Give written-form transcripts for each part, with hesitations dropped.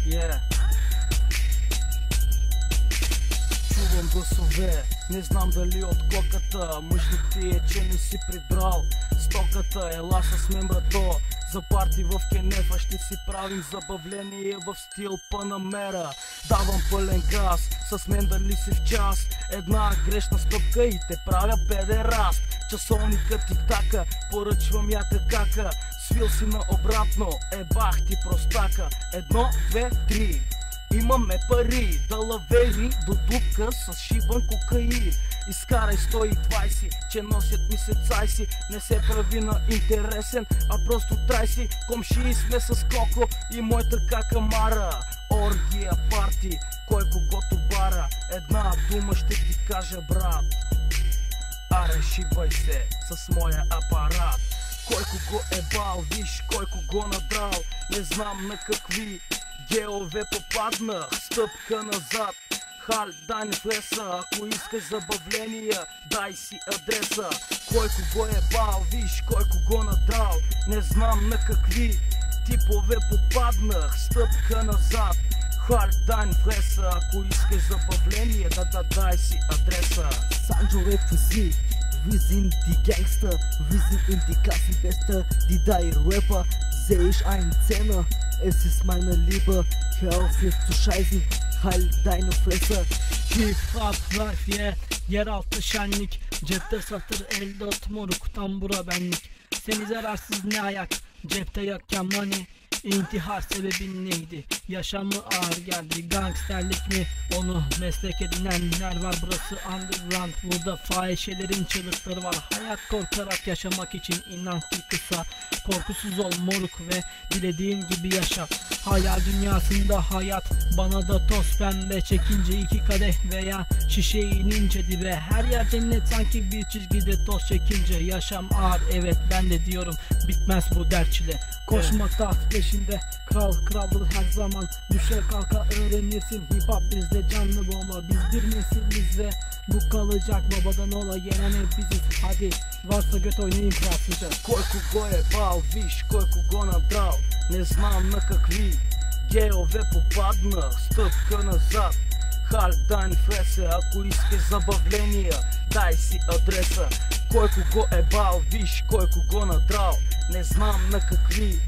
Yeah. Чувам гласове, не знам дали от коката. Мъжно ти е, че не си прибрал стоката. Ела с мен, брато, за парти в Кенефа. Ще си правим забавление в стил Панамера. Давам пълен газ, с мен дали си в час. Една грешна стъпка и те правя педераст. Часовника тик-така, поръчвам яка кака. Свил си на обратно, бах ти простака. 1, 2, 3. Имаме пари, далавери до дупка с шибан кокаин. Изкарай 120, че носят ми се цайси. Не се прави на интересен, а просто трай си. Комшии сме с Коко и моята какамара. Оргия, парти, кой когото бара. Една дума ще ти кажа, брат. Аре, шибай се с моя апарат. Кой кого е бал, виж кой кого надрал. Не знам на какви геове попаднах. Стъпка назад, хал, дай не влеса. Ако искаш забавления, дай си адреса. Кой кого е бал, виж кой кого надрал. Не знам на какви типове попаднах. Стъпка назад, хал, дай не влеса. Ако искаш забавления, дай си адреса. Sanjo Refusi, wir sind die Gangster, wir sind in die Klassenbeste, die drei Rapper, seh ich einen Zehner, es ist meine Liebe, hör auf jetzt zu scheißen, halt deine Fresse. Hip hop life yeah, yeraltı şenlik, cepte satır elde ot moruk, tam bura benlik. Seni zararsız ne ayak, cepte yokken money. İntihar sebebin neydi? Yaşam mı ağır geldi? Gangsterlik mi? Onu meslek edinenler var. Burası underground. Burada fahişelerin çığlıkları var. Hayat korkarak yaşamak için inan ki kısa. Korkusuz ol moruk ve dilediğin gibi yaşa. Hayal dünyasında hayat bana da toz pembe. Çekince 2 kadeh veya şişe inince dibe. Her yer cennet sanki bir çizgide toz çekince. Yaşam ağır, evet ben de diyorum, bitmez bu dert çile. Koşma taht peşinde, kral kraldır her zaman. Düşer kalka öğrenirsin, hip hop bizde canlı bomba. Biz bir nesiliz ve bu kalacak, babadan ola yenen hep biziz. Hadi varsa göt oynayın kralsızca. Кой кого е бал, виж кой кого надрал. Не знам на какви геове попаднах. Стъпка назад, хал, дай не влезе. Ако искаш забавления, дай си адреса. Кой кого е бал, виж кой кого надрал. Не знам на какви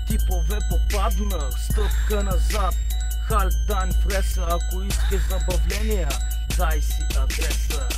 типове попаднах. Стъпка назад, хал, дай не влезе. Ако искаш забавления, дай си адреса.